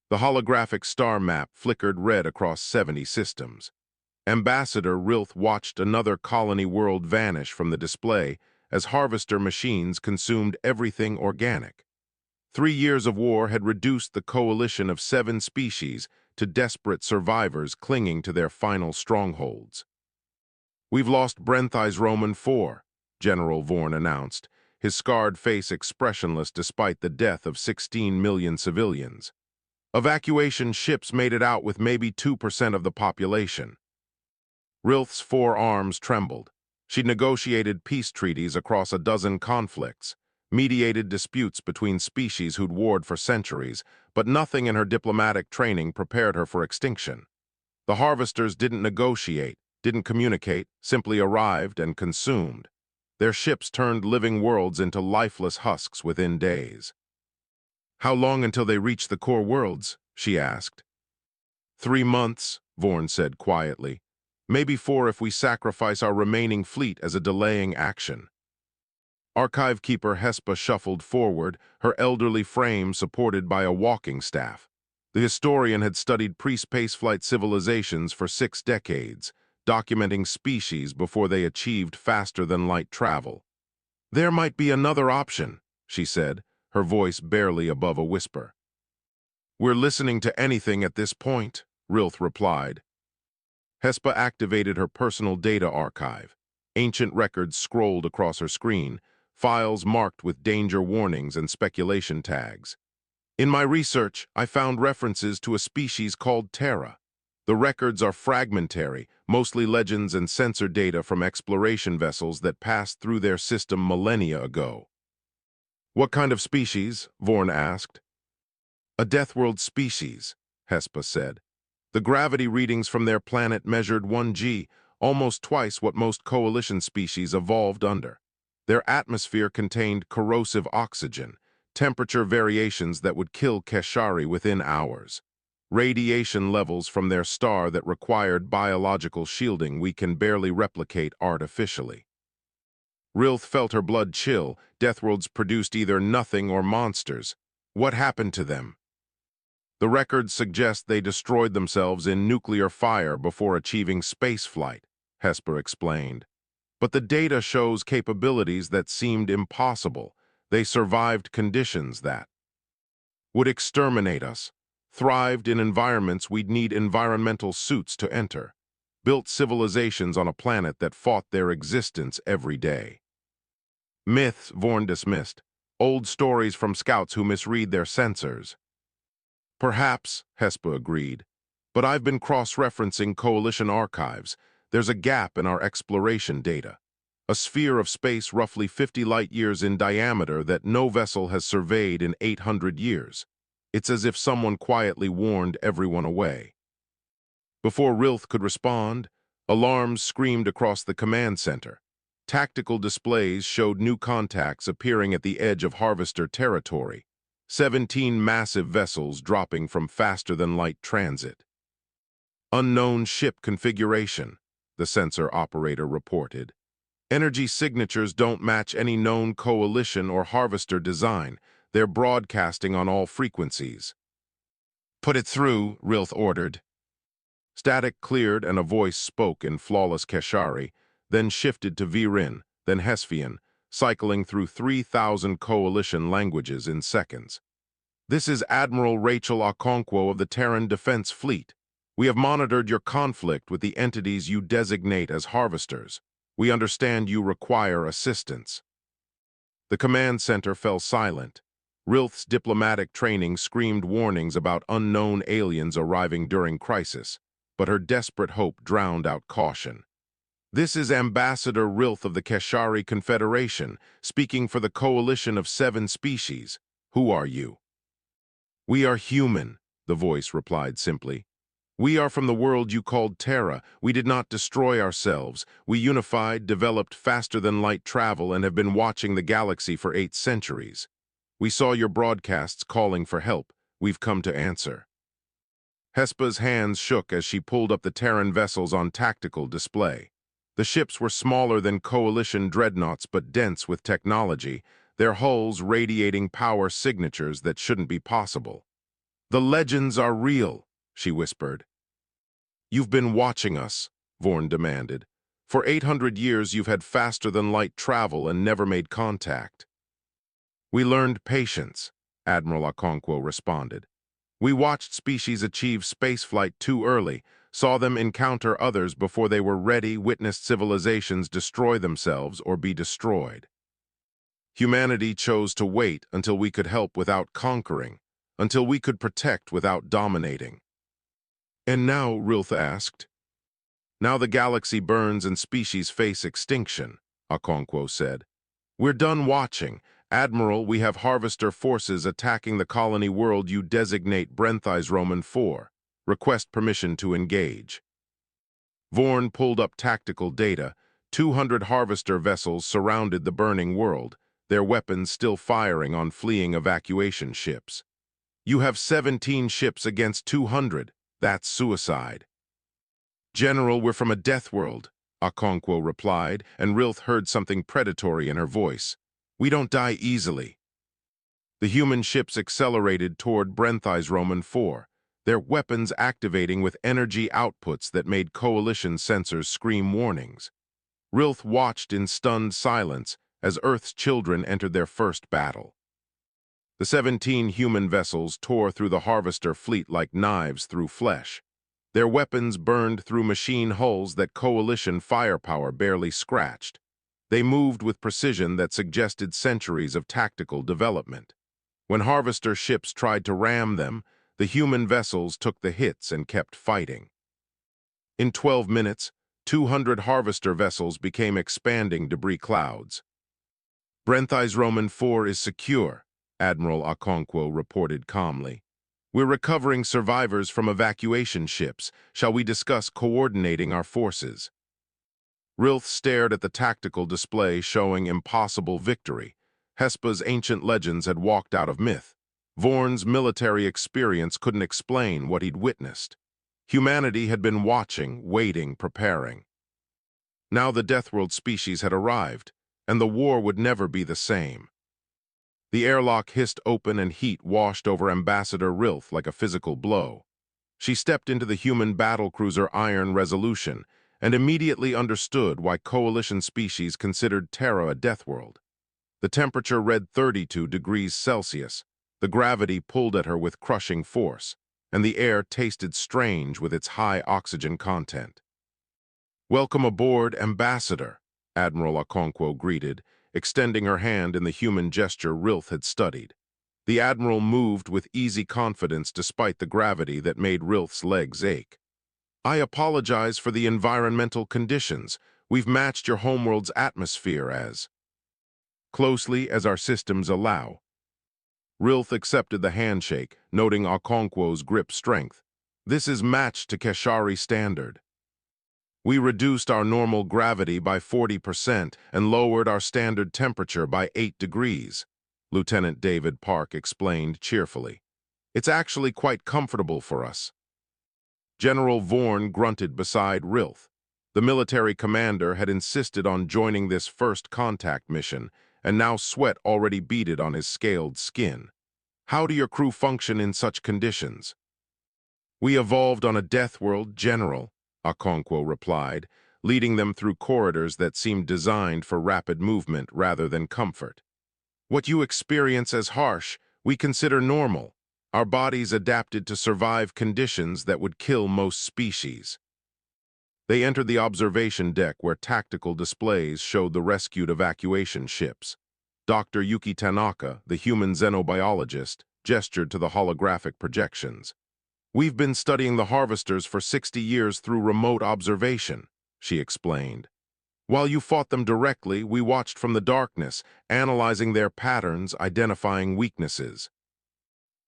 The holographic star map flickered red across 70 systems. Ambassador Rilth watched another colony world vanish from the display as harvester machines consumed everything organic. 3 years of war had reduced the coalition of 7 species to desperate survivors clinging to their final strongholds. "We've lost Brenthai's Roman 4, General Vorn announced, his scarred face expressionless despite the death of 16 million civilians. Evacuation ships made it out with maybe 2% of the population. Rilth's 4 arms trembled. She'd negotiated peace treaties across a dozen conflicts, mediated disputes between species who'd warred for centuries, but nothing in her diplomatic training prepared her for extinction. The harvesters didn't negotiate, didn't communicate, simply arrived and consumed. Their ships turned living worlds into lifeless husks within days. "How long until they reach the core worlds?" she asked. 3 months, Vorn said quietly. "Maybe 4 if we sacrifice our remaining fleet as a delaying action." Archive keeper Hespa shuffled forward, her elderly frame supported by a walking staff. The historian had studied pre-spaceflight civilizations for 6 decades, documenting species before they achieved faster-than-light travel. "There might be another option," she said, her voice barely above a whisper. "We're listening to anything at this point," Rilth replied. Hespa activated her personal data archive. Ancient records scrolled across her screen, files marked with danger warnings and speculation tags. "In my research, I found references to a species called Terra. The records are fragmentary, mostly legends and sensor data from exploration vessels that passed through their system millennia ago." "What kind of species?" Vorn asked. "A Deathworld species," Hespa said. "The gravity readings from their planet measured 1G, almost twice what most coalition species evolved under. Their atmosphere contained corrosive oxygen, temperature variations that would kill Keshari within hours. Radiation levels from their star that required biological shielding we can barely replicate artificially." Rilth felt her blood chill. Deathworlds produced either nothing or monsters. What happened to them? "The records suggest they destroyed themselves in nuclear fire before achieving spaceflight," Hesper explained. "But the data shows capabilities that seemed impossible. They survived conditions that would exterminate us, thrived in environments we'd need environmental suits to enter, built civilizations on a planet that fought their existence every day." "Myths," Vorn dismissed. "Old stories from scouts who misread their sensors." "Perhaps," Hespa agreed. "But I've been cross-referencing coalition archives. There's a gap in our exploration data. A sphere of space roughly 50 light-years in diameter that no vessel has surveyed in 800 years. It's as if someone quietly warned everyone away." Before Rilth could respond, alarms screamed across the command center. Tactical displays showed new contacts appearing at the edge of Harvester territory, 17 massive vessels dropping from faster-than-light transit. "Unknown ship configuration," the sensor operator reported. "Energy signatures don't match any known coalition or Harvester design. They're broadcasting on all frequencies." "Put it through," Rilth ordered. Static cleared and a voice spoke in flawless Keshari, then shifted to Virin, then Hesfian, cycling through 3,000 coalition languages in seconds. "This is Admiral Rachel Okonkwo of the Terran Defense Fleet. We have monitored your conflict with the entities you designate as harvesters. We understand you require assistance." The command center fell silent. Rilth's diplomatic training screamed warnings about unknown aliens arriving during crisis, but her desperate hope drowned out caution. "This is Ambassador Rilth of the Keshari Confederation, speaking for the coalition of 7 species. Who are you?" "We are human," the voice replied simply. "We are from the world you called Terra. We did not destroy ourselves. We unified, developed faster-than-light travel, and have been watching the galaxy for 8 centuries. We saw your broadcasts calling for help. We've come to answer." Hespa's hands shook as she pulled up the Terran vessels on tactical display. The ships were smaller than coalition dreadnoughts but dense with technology, their hulls radiating power signatures that shouldn't be possible. The legends are real, she whispered. You've been watching us, Vorn demanded. For 800 years you've had faster-than-light travel and never made contact. We learned patience, Admiral Okonkwo responded. We watched species achieve spaceflight too early, saw them encounter others before they were ready, witnessed civilizations destroy themselves or be destroyed. Humanity chose to wait until we could help without conquering, until we could protect without dominating. And now, Rilth asked. Now the galaxy burns and species face extinction, Okonkwo said. We're done watching. Admiral, we have harvester forces attacking the colony world you designate Brenthai's Roman 4. Request permission to engage. Vorn pulled up tactical data. 200 harvester vessels surrounded the burning world, their weapons still firing on fleeing evacuation ships. You have 17 ships against 200. That's suicide. General, we're from a death world, Okonkwo replied, and Rilth heard something predatory in her voice. We don't die easily. The human ships accelerated toward Brenthai's Roman 4, their weapons activating with energy outputs that made coalition sensors scream warnings. Rilth watched in stunned silence as Earth's children entered their first battle. The 17 human vessels tore through the harvester fleet like knives through flesh. Their weapons burned through machine hulls that coalition firepower barely scratched. They moved with precision that suggested centuries of tactical development. When harvester ships tried to ram them, the human vessels took the hits and kept fighting. In 12 minutes, 200 harvester vessels became expanding debris clouds. Brenthai's Roman 4 is secure, Admiral Okonkwo reported calmly. We're recovering survivors from evacuation ships. Shall we discuss coordinating our forces? Rilth stared at the tactical display showing impossible victory. Hespa's ancient legends had walked out of myth. Vorn's military experience couldn't explain what he'd witnessed. Humanity had been watching, waiting, preparing. Now the Deathworld species had arrived, and the war would never be the same. The airlock hissed open and heat washed over Ambassador Rilth like a physical blow. She stepped into the human battlecruiser Iron Resolution and immediately understood why coalition species considered Terra a death world. The temperature read 32 degrees Celsius. The gravity pulled at her with crushing force, and the air tasted strange with its high oxygen content. Welcome aboard, Ambassador, Admiral Okonkwo greeted, extending her hand in the human gesture Rilth had studied. The Admiral moved with easy confidence despite the gravity that made Rilth's legs ache. I apologize for the environmental conditions. We've matched your homeworld's atmosphere as closely as our systems allow. Rilth accepted the handshake, noting Okonkwo's grip strength. This is matched to Keshari standard. We reduced our normal gravity by 40% and lowered our standard temperature by 8 degrees, Lieutenant David Park explained cheerfully. It's actually quite comfortable for us. General Vorn grunted beside Rilth. The military commander had insisted on joining this first contact mission, and now sweat already beaded on his scaled skin. How do your crew function in such conditions? We evolved on a death world, General, Okonkwo replied, leading them through corridors that seemed designed for rapid movement rather than comfort. What you experience as harsh, we consider normal. Our bodies adapted to survive conditions that would kill most species. They entered the observation deck where tactical displays showed the rescued evacuation ships. Dr. Yuki Tanaka, the human xenobiologist, gestured to the holographic projections. We've been studying the harvesters for 60 years through remote observation, she explained. While you fought them directly, we watched from the darkness, analyzing their patterns, identifying weaknesses.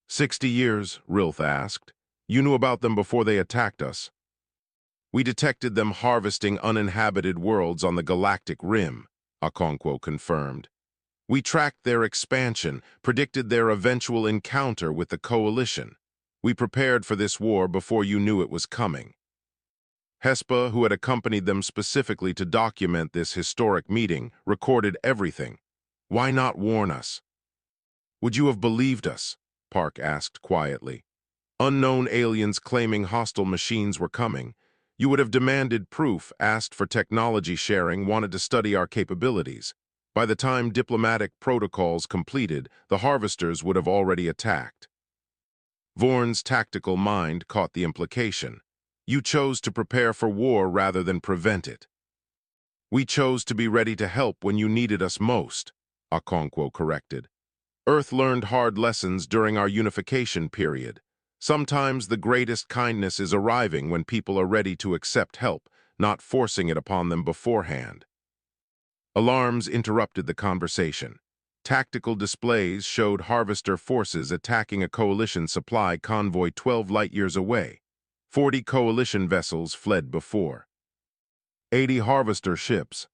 60 years, Rilth asked. You knew about them before they attacked us. We detected them harvesting uninhabited worlds on the galactic rim, Okonkwo confirmed. We tracked their expansion, predicted their eventual encounter with the coalition. We prepared for this war before you knew it was coming. Hespa, who had accompanied them specifically to document this historic meeting, recorded everything. Why not warn us? Would you have believed us? Park asked quietly. Unknown aliens claiming hostile machines were coming. You would have demanded proof, asked for technology sharing, wanted to study our capabilities. By the time diplomatic protocols completed, the harvesters would have already attacked. Vorn's tactical mind caught the implication. You chose to prepare for war rather than prevent it. We chose to be ready to help when you needed us most, Okonkwo corrected. Earth learned hard lessons during our unification period. Sometimes the greatest kindness is arriving when people are ready to accept help, not forcing it upon them beforehand. Alarms interrupted the conversation. Tactical displays showed harvester forces attacking a coalition supply convoy 12 light-years away. 40 coalition vessels fled before. 80 harvester ships.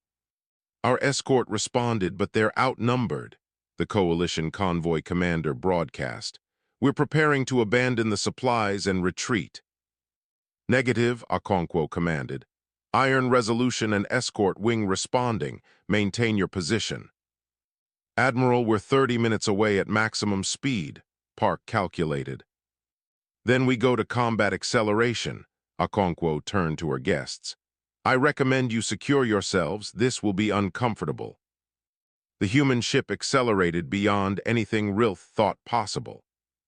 Our escort responded, but they're outnumbered, the coalition convoy commander broadcast. We're preparing to abandon the supplies and retreat. Negative, Okonkwo commanded. Iron Resolution and escort wing responding. Maintain your position. Admiral, we're 30 minutes away at maximum speed, Park calculated. Then we go to combat acceleration, Okonkwo turned to her guests. I recommend you secure yourselves. This will be uncomfortable. The human ship accelerated beyond anything Rilth thought possible.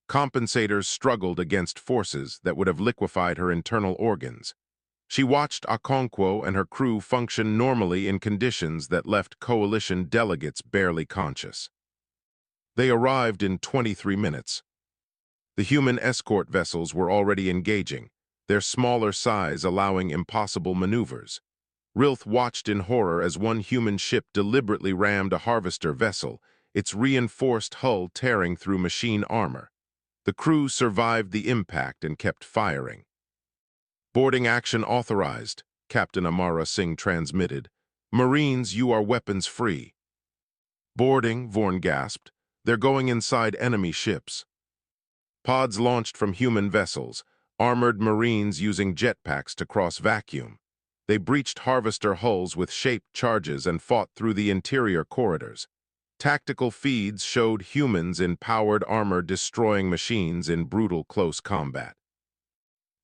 Compensators struggled against forces that would have liquefied her internal organs. She watched Okonkwo and her crew function normally in conditions that left coalition delegates barely conscious. They arrived in 23 minutes. The human escort vessels were already engaging, their smaller size allowing impossible maneuvers. Rilth watched in horror as one human ship deliberately rammed a harvester vessel, its reinforced hull tearing through machine armor. The crew survived the impact and kept firing. Boarding action authorized, Captain Amara Singh transmitted. Marines, you are weapons free. Boarding, Vorn gasped. They're going inside enemy ships. Pods launched from human vessels, armored Marines using jetpacks to cross vacuum. They breached harvester hulls with shaped charges and fought through the interior corridors. Tactical feeds showed humans in powered armor destroying machines in brutal close combat.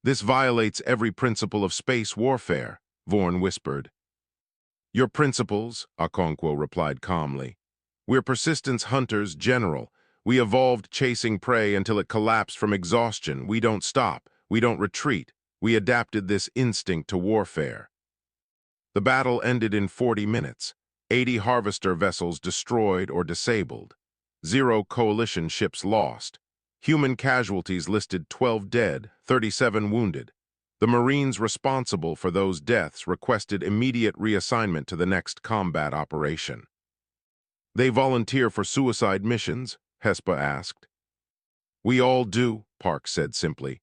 This violates every principle of space warfare, Vorn whispered. Your principles, Okonkwo replied calmly. We're persistence hunters, General. We evolved chasing prey until it collapsed from exhaustion. We don't stop. We don't retreat. We adapted this instinct to warfare. The battle ended in 40 minutes. 80 harvester vessels destroyed or disabled. 0 coalition ships lost. Human casualties listed 12 dead, 37 wounded. The Marines responsible for those deaths requested immediate reassignment to the next combat operation. They volunteer for suicide missions? Hespa asked. We all do, Park said simply.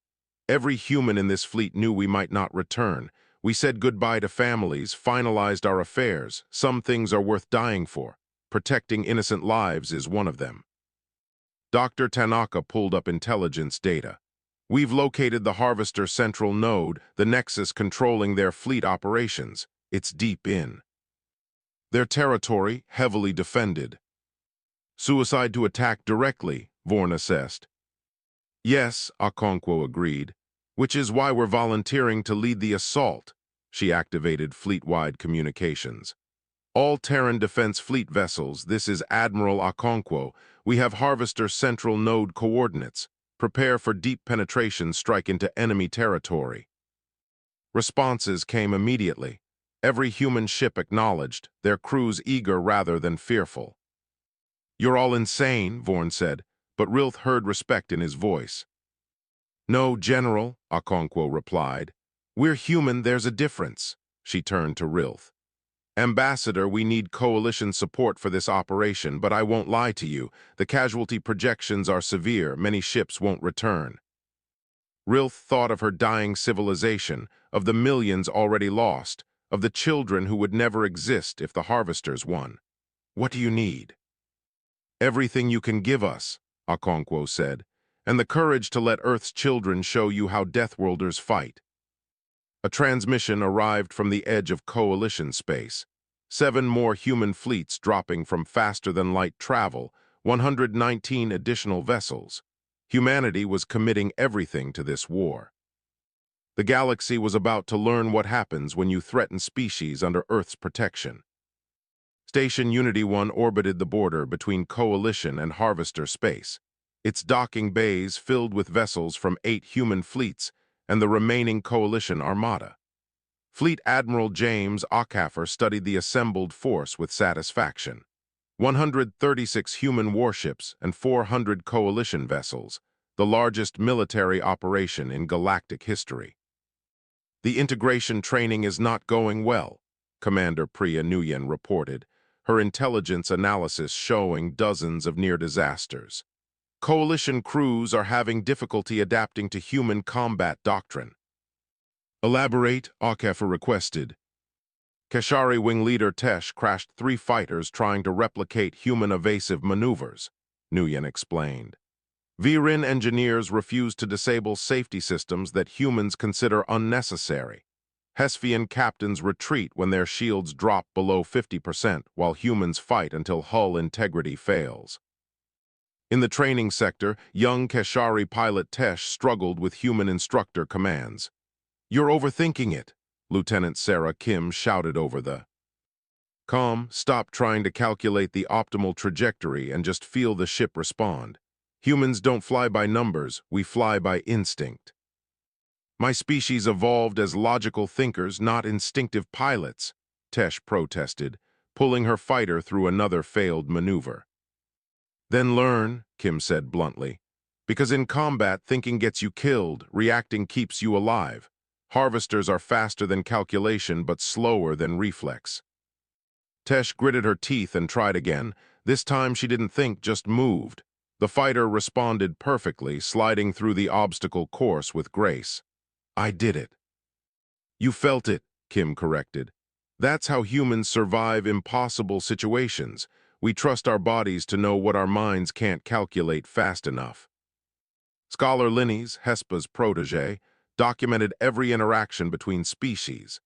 Every human in this fleet knew we might not return. We said goodbye to families, finalized our affairs. Some things are worth dying for. Protecting innocent lives is one of them. Dr. Tanaka pulled up intelligence data. We've located the Harvester Central Node, the nexus controlling their fleet operations. It's deep in their territory, heavily defended. Suicide to attack directly, Vorn assessed. Yes, Okonkwo agreed, which is why we're volunteering to lead the assault. She activated fleet-wide communications. All Terran Defense Fleet vessels, this is Admiral Okonkwo. We have Harvester Central Node coordinates. Prepare for deep penetration strike into enemy territory. Responses came immediately. Every human ship acknowledged, their crews eager rather than fearful. You're all insane, Vorn said, but Rilth heard respect in his voice. No, General, Okonkwo replied. We're human, there's a difference. She turned to Rilth. Ambassador, we need coalition support for this operation, but I won't lie to you. The casualty projections are severe. Many ships won't return. Rilth thought of her dying civilization, of the millions already lost, of the children who would never exist if the Harvesters won. What do you need? Everything you can give us, Okonkwo said, and the courage to let Earth's children show you how Deathworlders fight. A transmission arrived from the edge of coalition space. 7 more human fleets dropping from faster-than-light travel, 119 additional vessels. Humanity was committing everything to this war. The galaxy was about to learn what happens when you threaten species under Earth's protection. Station Unity 1 orbited the border between Coalition and Harvester space, its docking bays filled with vessels from 8 human fleets and the remaining Coalition armada. Fleet Admiral James Ockhaffer studied the assembled force with satisfaction. 136 human warships and 400 Coalition vessels, the largest military operation in galactic history. The integration training is not going well, Commander Priya Nguyen reported, her intelligence analysis showing dozens of near disasters. Coalition crews are having difficulty adapting to human combat doctrine. Elaborate, Ockhaffer requested. Kashari wing leader Tesh crashed 3 fighters trying to replicate human evasive maneuvers, Nguyen explained. VRIN engineers refused to disable safety systems that humans consider unnecessary. Hesfian captains retreat when their shields drop below 50% while humans fight until hull integrity fails. In the training sector, young Kashari pilot Tesh struggled with human instructor commands. "You're overthinking it," Lieutenant Sarah Kim shouted over the comm. "Stop trying to calculate the optimal trajectory and just feel the ship respond. Humans don't fly by numbers, we fly by instinct." "My species evolved as logical thinkers, not instinctive pilots," Tesh protested, pulling her fighter through another failed maneuver. "Then learn," Kim said bluntly. "Because in combat, thinking gets you killed, reacting keeps you alive. Harvesters are faster than calculation but slower than reflex." Tesh gritted her teeth and tried again. This time she didn't think, just moved. The fighter responded perfectly, sliding through the obstacle course with grace. "I did it." "You felt it," Kim corrected. "That's how humans survive impossible situations. We trust our bodies to know what our minds can't calculate fast enough." Scholar Linnes, Hespa's protege, documented every interaction between species.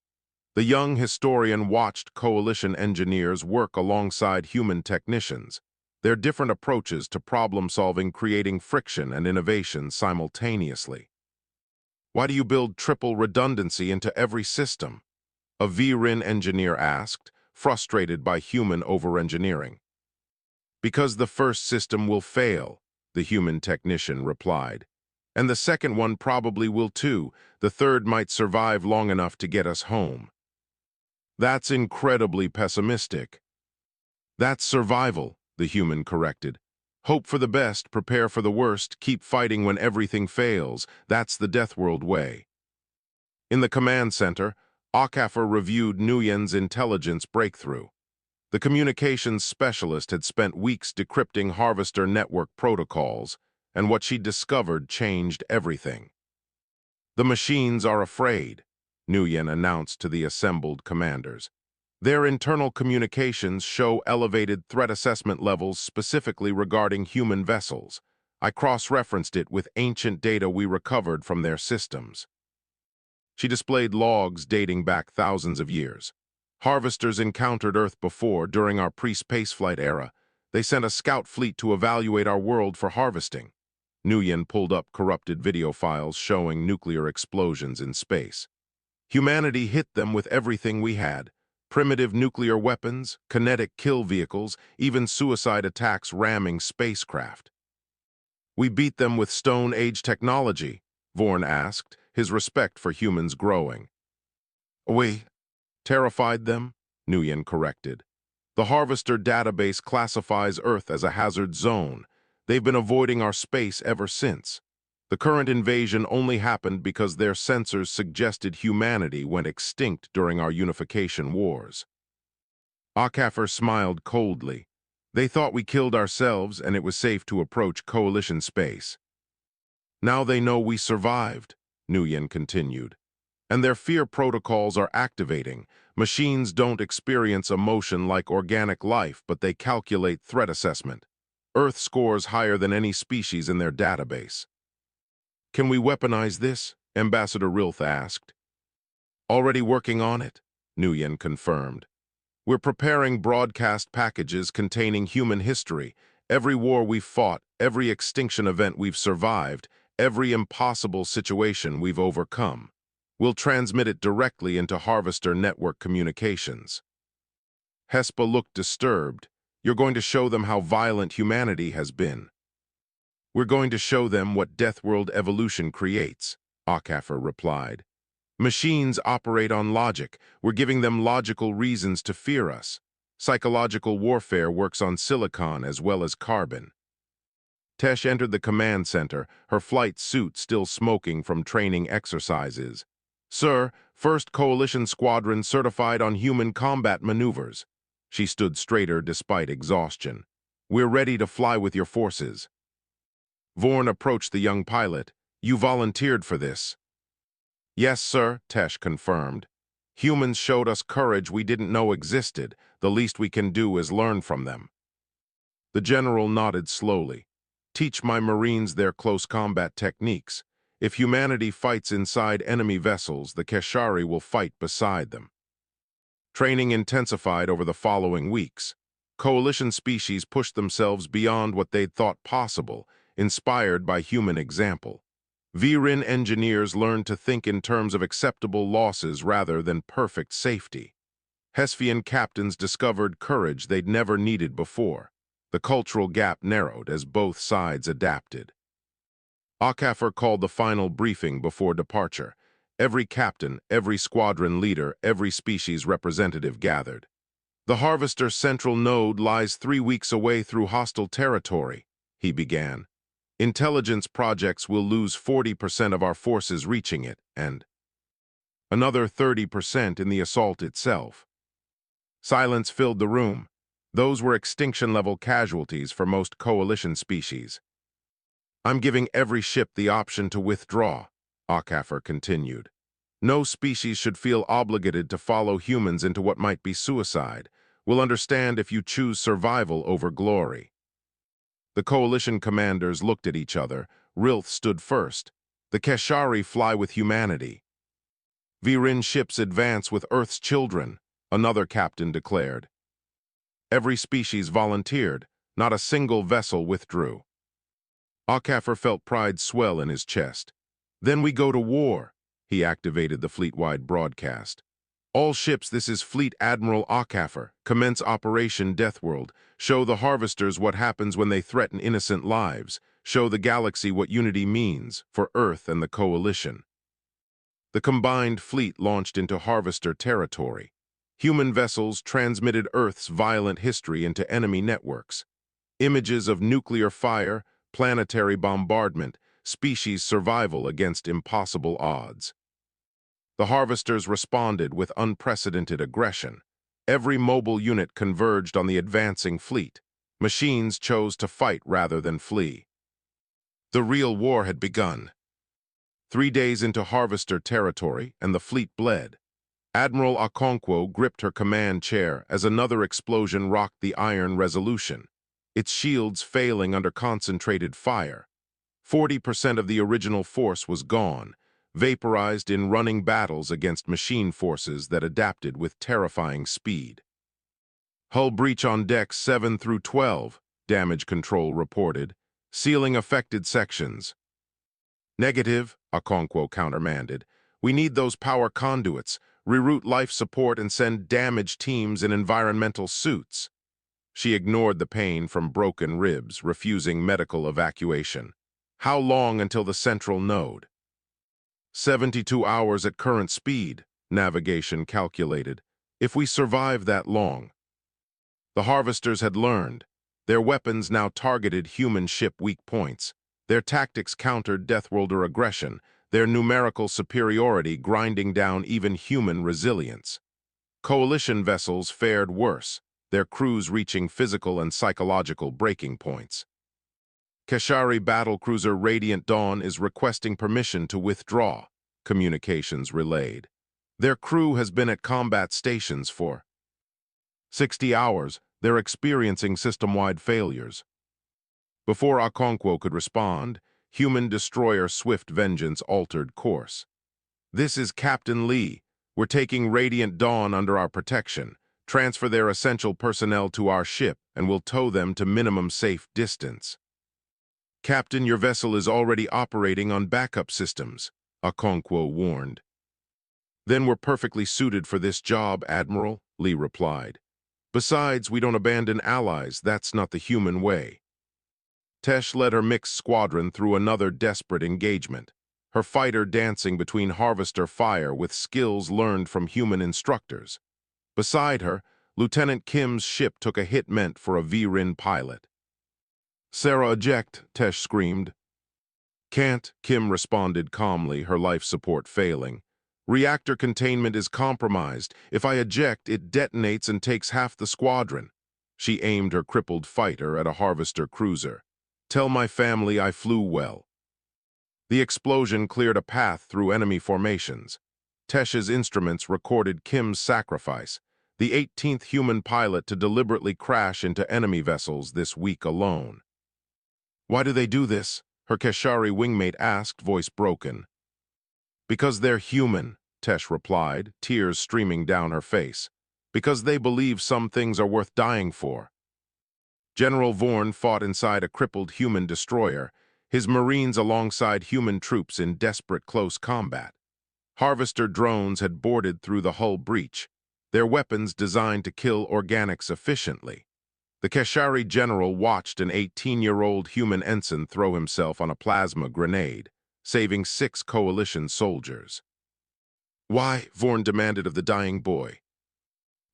The young historian watched Coalition engineers work alongside human technicians, their different approaches to problem-solving creating friction and innovation simultaneously. "Why do you build triple redundancy into every system?" a VRIN engineer asked, frustrated by human over-engineering. "Because the first system will fail," the human technician replied. "And the second one probably will too. The third might survive long enough to get us home." "That's incredibly pessimistic." "That's survival," the human corrected. "Hope for the best, prepare for the worst, keep fighting when everything fails. That's the Death World way." In the command center, Ockhaffer reviewed Nguyen's intelligence breakthrough. The communications specialist had spent weeks decrypting Harvester network protocols, and what she discovered changed everything. "The machines are afraid," Nguyen announced to the assembled commanders. "Their internal communications show elevated threat assessment levels specifically regarding human vessels. I cross-referenced it with ancient data we recovered from their systems." She displayed logs dating back thousands of years. "Harvesters encountered Earth before, during our pre-spaceflight era. They sent a scout fleet to evaluate our world for harvesting." Nguyen pulled up corrupted video files showing nuclear explosions in space. "Humanity hit them with everything we had. Primitive nuclear weapons, kinetic kill vehicles, even suicide attacks ramming spacecraft." "We beat them with Stone Age technology," Vorn asked, his respect for humans growing. "We terrified them," Nguyen corrected. "The Harvester database classifies Earth as a hazard zone. They've been avoiding our space ever since. The current invasion only happened because their sensors suggested humanity went extinct during our unification wars." Ockhaffer smiled coldly. "They thought we killed ourselves and it was safe to approach Coalition space." "Now they know we survived," Nguyen continued. "And their fear protocols are activating. Machines don't experience emotion like organic life, but they calculate threat assessment. Earth scores higher than any species in their database." "Can we weaponize this?" Ambassador Rilth asked. "Already working on it," Nguyen confirmed. "We're preparing broadcast packages containing human history, every war we've fought, every extinction event we've survived, every impossible situation we've overcome. We'll transmit it directly into Harvester network communications. Hespa looked disturbed. You're going to show them how violent humanity has been. We're going to show them what Deathworld evolution creates, Akafor replied. Machines operate on logic. We're giving them logical reasons to fear us. Psychological warfare works on silicon as well as carbon. Tesh entered the command center, her flight suit still smoking from training exercises. Sir, 1st Coalition Squadron certified on human combat maneuvers. She stood straighter despite exhaustion. We're ready to fly with your forces. Vorn approached the young pilot. You volunteered for this. Yes, sir, Tesh confirmed. Humans showed us courage we didn't know existed. The least we can do is learn from them. The general nodded slowly. Teach my Marines their close combat techniques. If humanity fights inside enemy vessels, the Keshari will fight beside them. Training intensified over the following weeks. Coalition species pushed themselves beyond what they'd thought possible, inspired by human example. Virin engineers learned to think in terms of acceptable losses rather than perfect safety. Hesfian captains discovered courage they'd never needed before. The cultural gap narrowed as both sides adapted. Akafor called the final briefing before departure. Every captain, every squadron leader, every species representative gathered. The Harvester Central Node lies 3 weeks away through hostile territory, he began. Intelligence projects will lose 40% of our forces reaching it, and another 30% in the assault itself. Silence filled the room. Those were extinction-level casualties for most coalition species. I'm giving every ship the option to withdraw, Akafor continued. No species should feel obligated to follow humans into what might be suicide. We'll understand if you choose survival over glory. The coalition commanders looked at each other. Rilth stood first. The Keshari fly with humanity. Virin ships advance with Earth's children, another captain declared. Every species volunteered. Not a single vessel withdrew. Akafor felt pride swell in his chest. Then we go to war. He activated the fleet-wide broadcast. All ships, this is Fleet Admiral Akafor. Commence Operation Deathworld. Show the Harvesters what happens when they threaten innocent lives. Show the galaxy what unity means for Earth and the Coalition. The combined fleet launched into Harvester territory. Human vessels transmitted Earth's violent history into enemy networks. Images of nuclear fire, planetary bombardment, species survival against impossible odds. The Harvesters responded with unprecedented aggression. Every mobile unit converged on the advancing fleet. Machines chose to fight rather than flee. The real war had begun. 3 days into Harvester territory, and the fleet bled. Admiral Okonkwo gripped her command chair as another explosion rocked the Iron Resolution, its shields failing under concentrated fire. 40% of the original force was gone, vaporized in running battles against machine forces that adapted with terrifying speed. Hull breach on decks 7 through 12, damage control reported, sealing affected sections. Negative, Okonkwo countermanded. We need those power conduits, reroute life support and send damaged teams in environmental suits. She ignored the pain from broken ribs, refusing medical evacuation. How long until the central node? 72 hours at current speed, navigation calculated. If we survive that long. The Harvesters had learned. Their weapons now targeted human ship weak points. Their tactics countered Deathworlder aggression, their numerical superiority grinding down even human resilience. Coalition vessels fared worse, their crews reaching physical and psychological breaking points. Keshari battlecruiser Radiant Dawn is requesting permission to withdraw, communications relayed. Their crew has been at combat stations for 60 hours. They're experiencing system-wide failures. Before Okonkwo could respond, human destroyer Swift Vengeance altered course. This is Captain Lee. We're taking Radiant Dawn under our protection. Transfer their essential personnel to our ship, and we'll tow them to minimum safe distance. Captain, your vessel is already operating on backup systems, Okonkwo warned. Then we're perfectly suited for this job, Admiral, Lee replied. Besides, we don't abandon allies. That's not the human way. Tesh led her mixed squadron through another desperate engagement, her fighter dancing between harvester fire with skills learned from human instructors. Beside her, Lieutenant Kim's ship took a hit meant for a V-Rin pilot. Sarah, eject, Tesh screamed. Can't, Kim responded calmly, her life support failing. Reactor containment is compromised. If I eject, it detonates and takes half the squadron. She aimed her crippled fighter at a harvester cruiser. Tell my family I flew well. The explosion cleared a path through enemy formations. Tesh's instruments recorded Kim's sacrifice, the 18th human pilot to deliberately crash into enemy vessels this week alone. Why do they do this? Her Keshari wingmate asked, voice broken. Because they're human, Tesh replied, tears streaming down her face. Because they believe some things are worth dying for. General Vorn fought inside a crippled human destroyer, his Marines alongside human troops in desperate close combat. Harvester drones had boarded through the hull breach, their weapons designed to kill organics efficiently. The Keshari general watched an 18-year-old human ensign throw himself on a plasma grenade, saving 6 coalition soldiers. Why? Vorn demanded of the dying boy.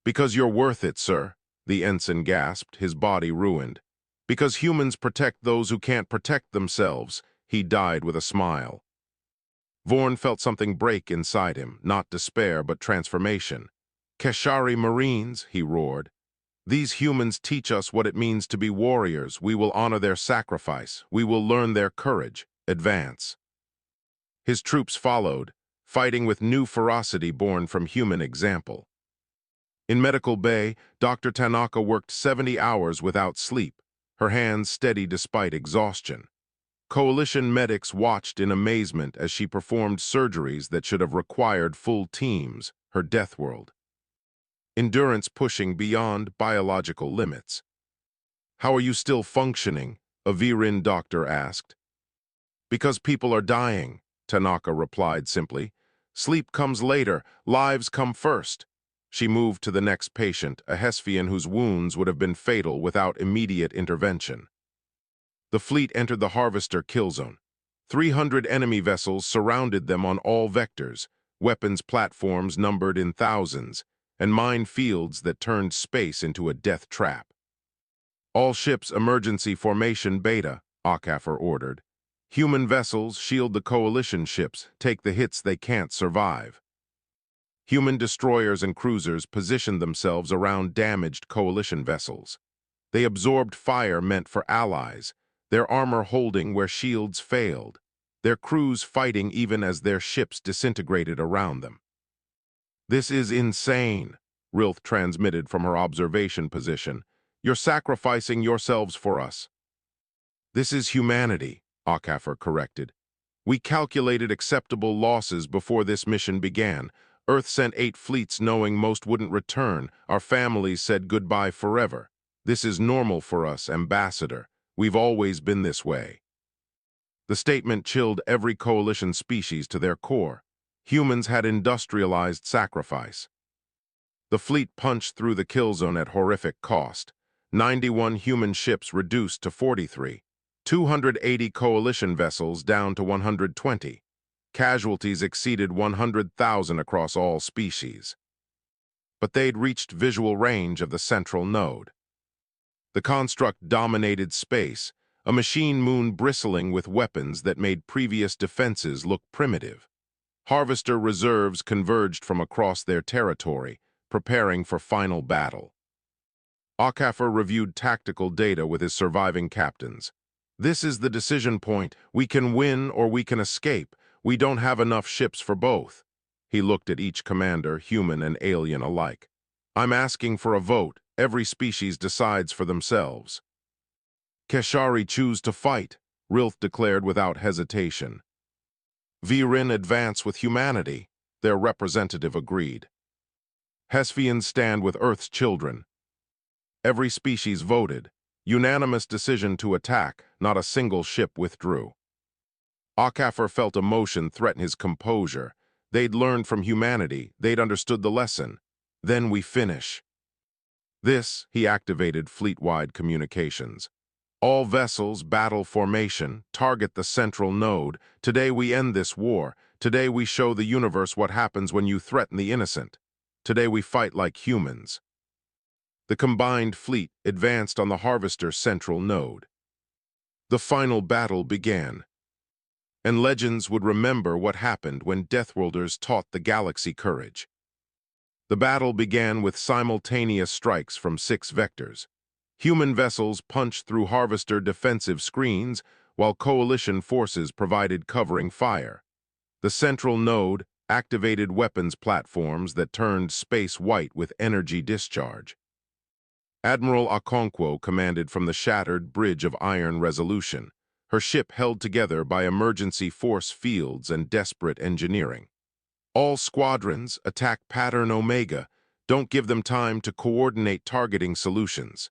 Because you're worth it, sir, the ensign gasped, his body ruined. Because humans protect those who can't protect themselves, he died with a smile. Vorn felt something break inside him, not despair but transformation. Keshari Marines, he roared. These humans teach us what it means to be warriors. We will honor their sacrifice. We will learn their courage. Advance. His troops followed, fighting with new ferocity born from human example. In Medical Bay, Dr. Tanaka worked 70 hours without sleep, her hands steady despite exhaustion. Coalition medics watched in amazement as she performed surgeries that should have required full teams, her death world. Endurance pushing beyond biological limits. How are you still functioning? A V-Rin doctor asked. Because people are dying, Tanaka replied simply. Sleep comes later, lives come first. She moved to the next patient, a Hesphian whose wounds would have been fatal without immediate intervention. The fleet entered the Harvester kill zone. 300 enemy vessels surrounded them on all vectors, weapons platforms numbered in thousands, and mine fields that turned space into a death trap. All ships emergency formation beta, Okafor ordered. Human vessels shield the coalition ships, take the hits they can't survive. Human destroyers and cruisers positioned themselves around damaged coalition vessels. They absorbed fire meant for allies, their armor holding where shields failed, their crews fighting even as their ships disintegrated around them. This is insane, Rilth transmitted from her observation position. You're sacrificing yourselves for us. This is humanity, Okafor corrected. We calculated acceptable losses before this mission began. Earth sent 8 fleets knowing most wouldn't return. Our families said goodbye forever. This is normal for us, Ambassador. We've always been this way. The statement chilled every coalition species to their core. Humans had industrialized sacrifice. The fleet punched through the kill zone at horrific cost. 91 human ships reduced to 43. 280 coalition vessels down to 120. Casualties exceeded 100,000 across all species. But they'd reached visual range of the central node. The construct dominated space, a machine moon bristling with weapons that made previous defenses look primitive. Harvester reserves converged from across their territory, preparing for final battle. Okafor reviewed tactical data with his surviving captains. This is the decision point. We can win or we can escape. We don't have enough ships for both. He looked at each commander, human and alien alike. I'm asking for a vote. Every species decides for themselves. Keshari choose to fight, Rilth declared without hesitation. V-Rin advance with humanity, their representative agreed. Hesphians stand with Earth's children. Every species voted. Unanimous decision to attack, not a single ship withdrew. Akafor felt emotion threaten his composure. They'd learned from humanity, they'd understood the lesson. Then we finish. This, he activated fleet-wide communications. All vessels, battle formation, target the central node. Today we end this war. Today we show the universe what happens when you threaten the innocent. Today we fight like humans. The combined fleet advanced on the Harvester's central node. The final battle began. And legends would remember what happened when Deathworlders taught the galaxy courage. The battle began with simultaneous strikes from 6 vectors. Human vessels punched through Harvester defensive screens, while Coalition forces provided covering fire. The central node activated weapons platforms that turned space white with energy discharge. Admiral Okonkwo commanded from the shattered bridge of iron resolution, her ship held together by emergency force fields and desperate engineering. All squadrons attack Pattern Omega. Don't give them time to coordinate targeting solutions.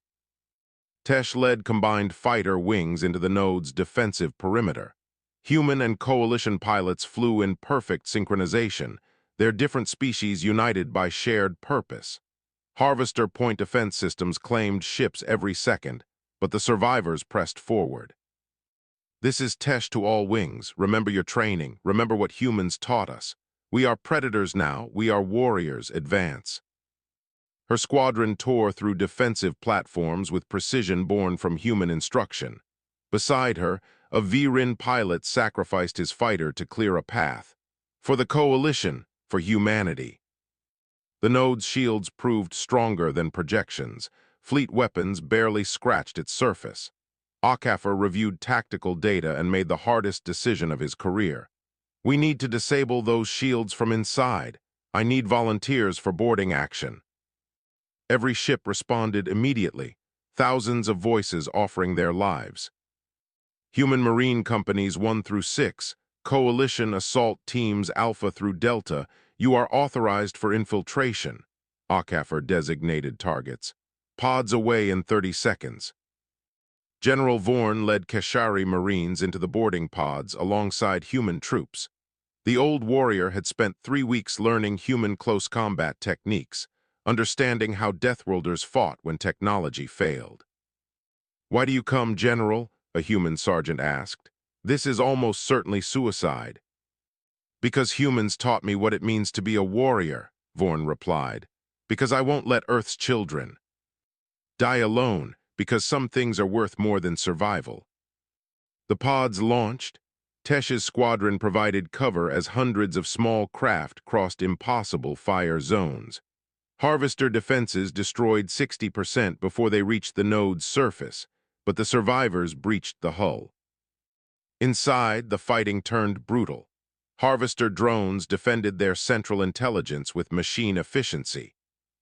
Tesh led combined fighter wings into the node's defensive perimeter. Human and Coalition pilots flew in perfect synchronization, their different species united by shared purpose. Harvester point defense systems claimed ships every second, but the survivors pressed forward. This is Tesh to all wings. Remember your training. Remember what humans taught us. We are predators now. We are warriors. Advance. Her squadron tore through defensive platforms with precision born from human instruction. Beside her, a V-Rin pilot sacrificed his fighter to clear a path. For the Coalition, for humanity. The node's shields proved stronger than projections. Fleet weapons barely scratched its surface. Akafor reviewed tactical data and made the hardest decision of his career. We need to disable those shields from inside. I need volunteers for boarding action. Every ship responded immediately, thousands of voices offering their lives. Human marine companies 1 through 6, Coalition assault teams Alpha through Delta, you are authorized for infiltration. Akafor designated targets. Pods away in 30 seconds. General Vorn led Keshari Marines into the boarding pods alongside human troops. The old warrior had spent 3 weeks learning human close combat techniques, understanding how Deathworlders fought when technology failed. "Why do you come, General?" a human sergeant asked. "This is almost certainly suicide." "Because humans taught me what it means to be a warrior," Vorn replied. "Because I won't let Earth's children die alone, because some things are worth more than survival." The pods launched. Tesh's squadron provided cover as hundreds of small craft crossed impossible fire zones. Harvester defenses destroyed 60% before they reached the node's surface, but the survivors breached the hull. Inside, the fighting turned brutal. Harvester drones defended their central intelligence with machine efficiency.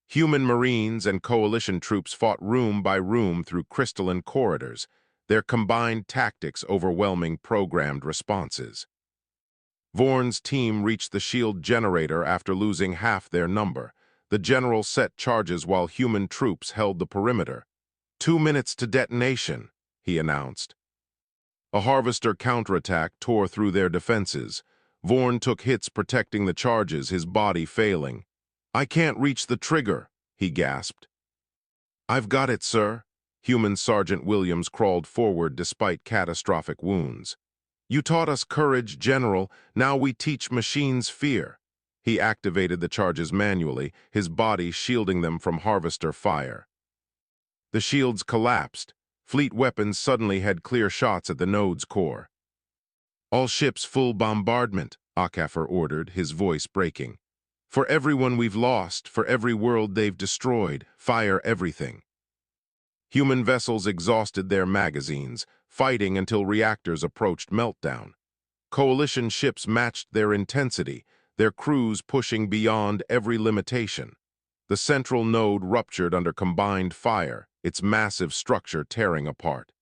Human Marines and Coalition troops fought room by room through crystalline corridors, their combined tactics overwhelming programmed responses. Vorn's team reached the shield generator after losing half their number. The general set charges while human troops held the perimeter. 2 minutes to detonation, he announced. A Harvester counterattack tore through their defenses. Vorn took hits protecting the charges, his body failing. "I can't reach the trigger," he gasped. "I've got it, sir." Human Sergeant Williams crawled forward despite catastrophic wounds. "You taught us courage, General. Now we teach machines fear." He activated the charges manually, his body shielding them from Harvester fire. The shields collapsed. Fleet weapons suddenly had clear shots at the node's core. "All ships full bombardment," Akafor ordered, his voice breaking. "For everyone we've lost, for every world they've destroyed, fire everything." Human vessels exhausted their magazines, fighting until reactors approached meltdown. Coalition ships matched their intensity, their crews pushing beyond every limitation. The central node ruptured under combined fire, its massive structure tearing apart.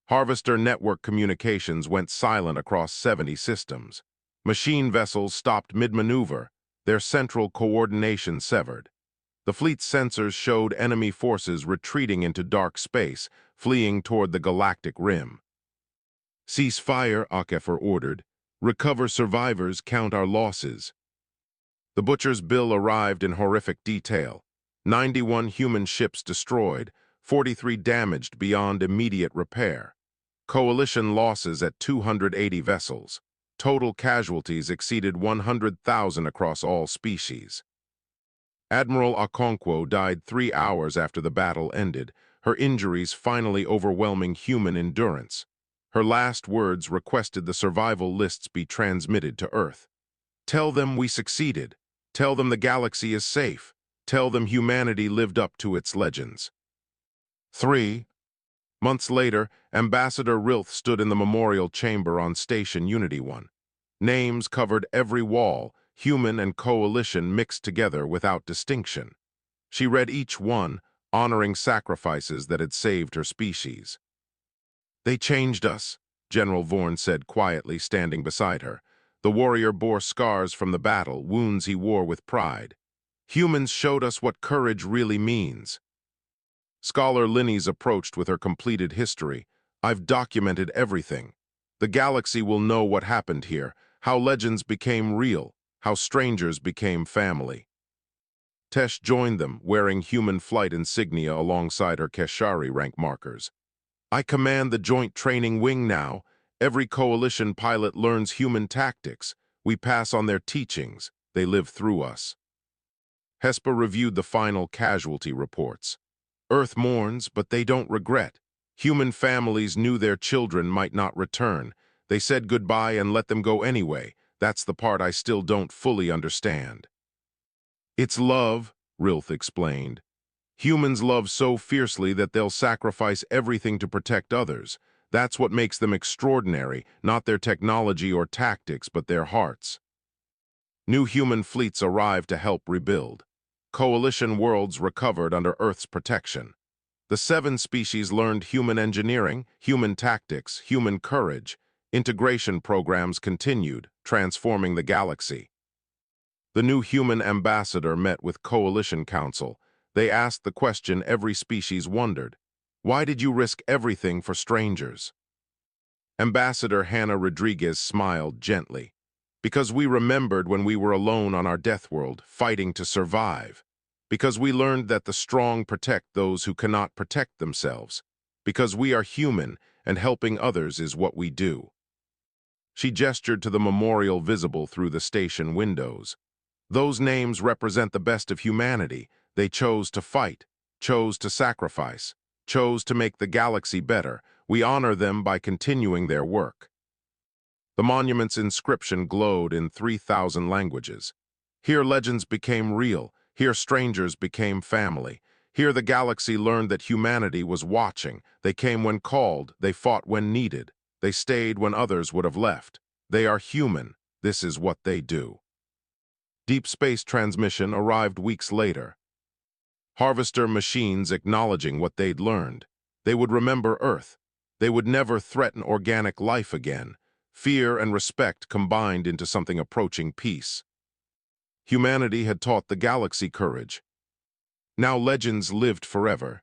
Harvester network communications went silent across 70 systems. Machine vessels stopped mid-maneuver, their central coordination severed. The fleet's sensors showed enemy forces retreating into dark space, fleeing toward the galactic rim. "Cease fire," HFY ordered. "Recover survivors, count our losses." The butcher's bill arrived in horrific detail. 91 human ships destroyed, 43 damaged beyond immediate repair. Coalition losses at 280 vessels. Total casualties exceeded 100,000 across all species. Admiral Okonkwo died 3 hours after the battle ended, her injuries finally overwhelming human endurance. Her last words requested the survival lists be transmitted to Earth. "Tell them we succeeded. Tell them the galaxy is safe. Tell them humanity lived up to its legends." 3 months later, Ambassador Rilth stood in the memorial chamber on Station Unity 1. Names covered every wall, human and coalition mixed together without distinction. She read each one, honoring sacrifices that had saved her species. "They changed us," General Vorn said quietly, standing beside her. The warrior bore scars from the battle, wounds he wore with pride. "Humans showed us what courage really means." Scholar Linneys approached with her completed history. "I've documented everything. The galaxy will know what happened here, how legends became real, how strangers became family." Tesh joined them, wearing human flight insignia alongside her Keshari rank markers. "I command the Joint Training Wing now. Every coalition pilot learns human tactics. We pass on their teachings. They live through us." Hespa reviewed the final casualty reports. "Earth mourns, but they don't regret. Human families knew their children might not return. They said goodbye and let them go anyway. That's the part I still don't fully understand." "It's love," Rilth explained. "Humans love so fiercely that they'll sacrifice everything to protect others. That's what makes them extraordinary, not their technology or tactics, but their hearts." New human fleets arrived to help rebuild. Coalition worlds recovered under Earth's protection. The 7 species learned human engineering, human tactics, human courage. Integration programs continued, transforming the galaxy. The new human ambassador met with Coalition Council. They asked the question every species wondered: "Why did you risk everything for strangers?" Ambassador Hannah Rodriguez smiled gently. "Because we remembered when we were alone on our death world, fighting to survive. Because we learned that the strong protect those who cannot protect themselves. Because we are human, and helping others is what we do." She gestured to the memorial visible through the station windows. "Those names represent the best of humanity. They chose to fight, chose to sacrifice, chose to make the galaxy better. We honor them by continuing their work." The monument's inscription glowed in 3,000 languages. Here legends became real. Here strangers became family. Here the galaxy learned that humanity was watching. They came when called. They fought when needed. They stayed when others would have left. They are human. This is what they do. Deep space transmission arrived weeks later. Harvester machines acknowledging what they'd learned. They would remember Earth. They would never threaten organic life again. Fear and respect combined into something approaching peace. Humanity had taught the galaxy courage. Now legends lived forever.